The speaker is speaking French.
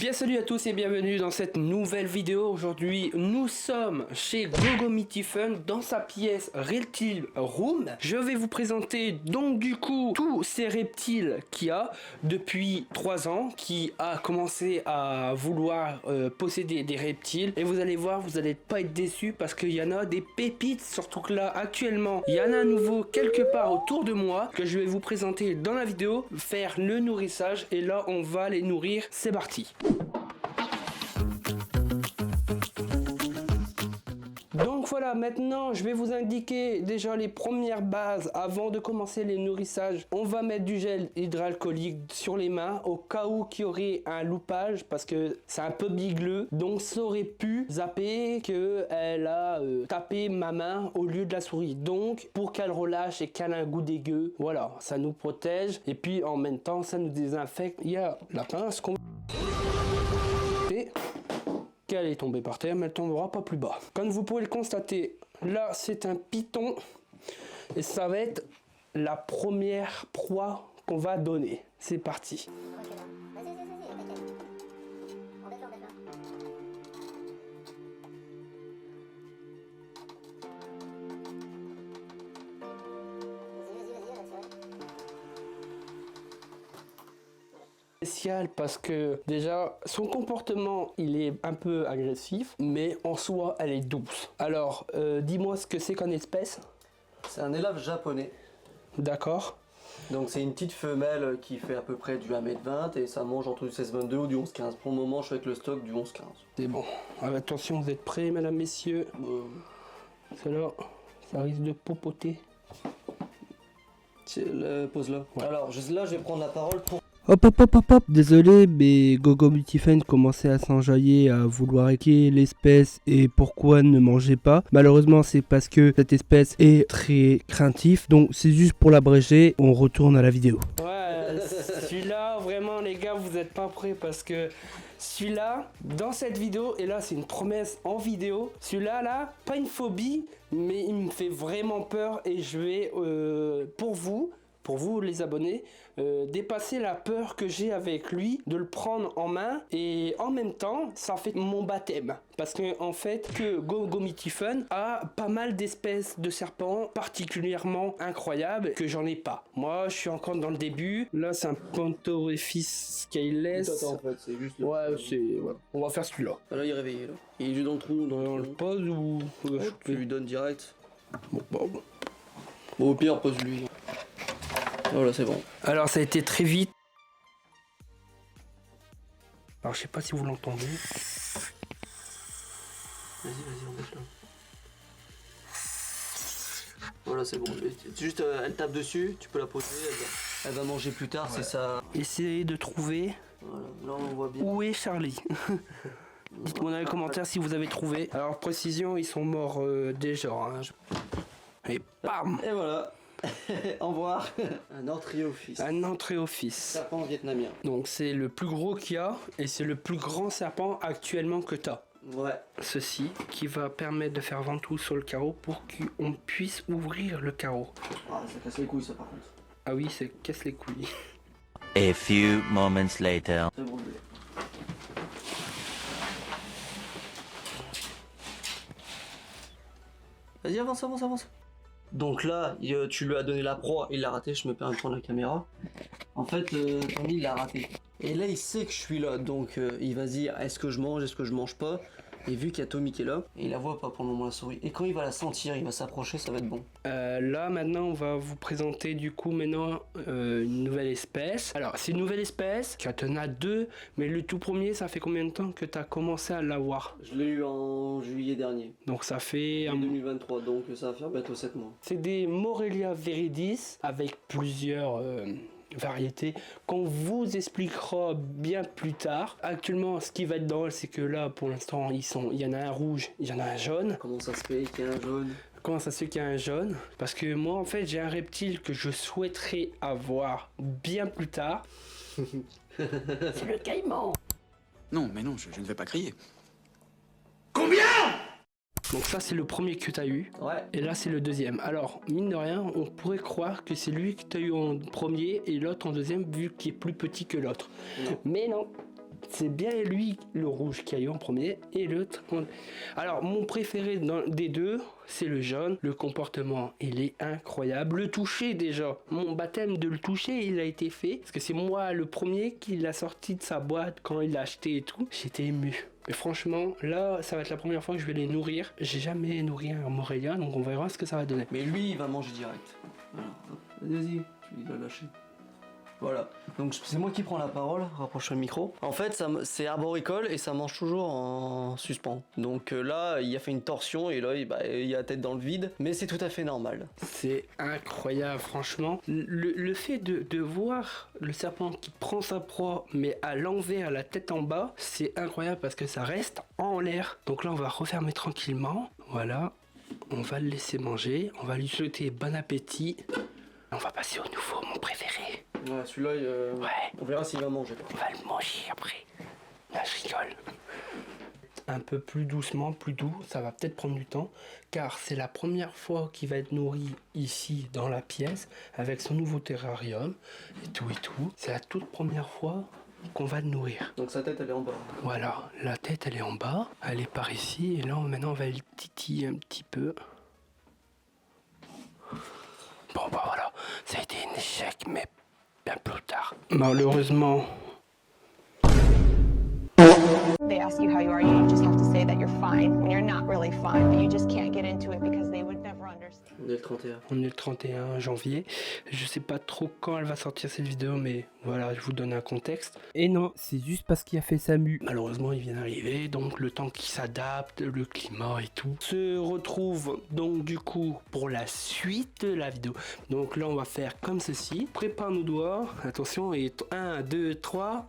Bien salut à tous et bienvenue dans cette nouvelle vidéo. Aujourd'hui nous sommes chez GoGoMityFun dans sa pièce Reptile Room. Je vais vous présenter donc du coup tous ces reptiles qu'il y a depuis 3 ans, qui a commencé à vouloir posséder des reptiles, et vous allez voir, vous allez pas être déçus parce qu'il y en a des pépites, surtout que là actuellement il y en a un nouveau quelque part autour de moi que je vais vous présenter dans la vidéo, faire le nourrissage, et là on va les nourrir. C'est parti. Donc voilà, maintenant je vais vous indiquer déjà les premières bases avant de commencer les nourrissages. On va mettre du gel hydroalcoolique sur les mains au cas où qu'il y aurait un loupage, parce que c'est un peu bigleux, donc ça aurait pu zapper qu'elle a tapé ma main au lieu de la souris. Donc pour qu'elle relâche et qu'elle ait un goût dégueu, voilà, ça nous protège et puis en même temps ça nous désinfecte. Il y a la pince qu'on qu'elle est tombée par terre, mais elle tombera pas plus bas. Comme vous pouvez le constater, là c'est un python et ça va être la première proie qu'on va donner. C'est parti. Spécial parce que déjà son comportement il est un peu agressif, mais en soi elle est douce. Alors dis-moi ce que c'est qu'une espèce. C'est un élave japonais. D'accord. Donc c'est une petite femelle qui fait à peu près du 1m20 et ça mange entre du 16-22 ou du 11-15. Pour le moment je suis avec le stock du 11-15. C'est bon. Alors, attention, vous êtes prêts mesdames, messieurs. Celle-là, ça risque de popoter. Pose là. Ouais. Alors là je vais prendre la parole pour... Hop, désolé, mais GoGoMityFun commençait à s'enjailler, à vouloir équer l'espèce et pourquoi ne mangez pas. Malheureusement, c'est parce que cette espèce est très craintif, donc c'est juste pour l'abréger, on retourne à la vidéo. Ouais, celui-là, vraiment les gars, vous n'êtes pas prêts parce que celui-là, dans cette vidéo, et là c'est une promesse en vidéo, celui-là, là, pas une phobie, mais il me fait vraiment peur et je vais, pour vous les abonnés, dépasser la peur que j'ai avec lui, de le prendre en main, et en même temps ça fait mon baptême, parce que en fait que GoGoMityFun a pas mal d'espèces de serpents particulièrement incroyables que j'en ai pas. Moi je suis encore dans le début. Là c'est un Panthorephis scaleless. Attends, en fait, c'est juste le... Ouais, c'est... Ouais. On va faire celui-là. Ah, là il est réveillé là. Il est juste dans le trou, Dans le pose ou... Tu lui donnes direct. Bon. Bon au pire pose-lui. Voilà, c'est bon. Alors ça a été très vite. Alors je sais pas si vous l'entendez. Vas-y, embête-la. Voilà, c'est bon. Juste, elle tape dessus, tu peux la poser, elle va manger plus tard, ouais. C'est ça. Essayez de trouver. Voilà, là on voit bien. Où est Charlie? Dites-moi dans les commentaires si vous avez trouvé. Alors précision, ils sont morts déjà. Hein. Et bam! Et voilà. Au revoir. Un Anthriophis. Un Anthriophis. Serpent vietnamien. Donc c'est le plus gros qu'il y a et c'est le plus grand serpent actuellement que tu as. Ouais. Ceci qui va permettre de faire ventouse sur le carreau pour qu'on puisse ouvrir le carreau. Ah, ça casse les couilles ça par contre. Ah oui, ça casse les couilles. A few moments later. C'est bon. Vas-y, avance. Donc là, tu lui as donné la proie, il l'a raté, je me permets de prendre la caméra. En fait, Tony il l'a raté. Et là, il sait que je suis là, donc il va se dire, est-ce que je mange pas? Et vu qu'il y a Tommy qui est là, il la voit pas pour le moment la souris. Et quand il va la sentir, il va s'approcher, ça va être bon. Là maintenant on va vous présenter du coup maintenant une nouvelle espèce. Alors c'est une nouvelle espèce, tu en as deux, mais le tout premier ça fait combien de temps que tu as commencé à l'avoir? Je l'ai eu en juillet dernier. Donc ça fait... En 2023, donc ça va faire bientôt 7 mois. C'est des Morelia viridis avec plusieurs... variétés qu'on vous expliquera bien plus tard. Actuellement ce qui va être drôle c'est que là pour l'instant il y en a un rouge, il y en a un jaune. Comment ça se fait qu'il y a un jaune? Comment ça se fait qu'il y a un jaune? Parce que moi en fait j'ai un reptile que je souhaiterais avoir bien plus tard. C'est le caïman. Non mais non, je ne vais pas crier. Combien? Donc ça c'est le premier que tu as eu. Ouais. Et là c'est le deuxième. Alors mine de rien on pourrait croire que c'est lui que tu as eu en premier et l'autre en deuxième vu qu'il est plus petit que l'autre. Mais non. C'est bien lui, le rouge qui a eu en premier, et l'autre... Alors, mon préféré des deux, c'est le jaune. Le comportement, il est incroyable. Le toucher, déjà. Mon baptême de le toucher, il a été fait. Parce que c'est moi le premier qui l'a sorti de sa boîte quand il l'a acheté et tout. J'étais ému. Mais franchement, là, ça va être la première fois que je vais les nourrir. J'ai jamais nourri un Morélien, donc on verra ce que ça va donner. Mais lui, il va manger direct. Voilà. Vas-y, tu vas lâcher. Voilà, donc c'est moi qui prends la parole, rapproche le micro. En fait, c'est arboricole et ça mange toujours en suspens. Donc là, il a fait une torsion et là, il a la tête dans le vide, mais c'est tout à fait normal. C'est incroyable, franchement. Le fait de voir le serpent qui prend sa proie, mais à l'envers, la tête en bas, c'est incroyable parce que ça reste en l'air. Donc là, on va refermer tranquillement. Voilà, on va le laisser manger, on va lui souhaiter bon appétit. On va passer au nouveau, mon préféré. Ouais, celui-là, ouais. On verra s'il va manger. On va le manger après. Là, je rigole. Un peu plus doucement, plus doux, ça va peut-être prendre du temps, car c'est la première fois qu'il va être nourri ici, dans la pièce, avec son nouveau terrarium, et tout et tout. C'est la toute première fois qu'on va le nourrir. Donc sa tête, elle est en bas. Voilà, la tête, elle est en bas, elle est par ici, et là, maintenant, on va le titiller un petit peu. Bon, bah voilà, ça a été un échec, mais bien plus tard. Malheureusement. They ask you how you are, you just have to say that you're fine when you're not really fine, but you just can't get into it because they would never understand. On est le 31. On est le 31 janvier. Je sais pas trop quand elle va sortir cette vidéo, mais voilà, je vous donne un contexte. Et non, c'est juste parce qu'il a fait sa mue. Malheureusement, il vient d'arriver, donc le temps qu'il s'adapte, le climat et tout. On se retrouve donc du coup pour la suite de la vidéo. Donc là, on va faire comme ceci. Prépare nos doigts. Attention, et 1, 2, 3.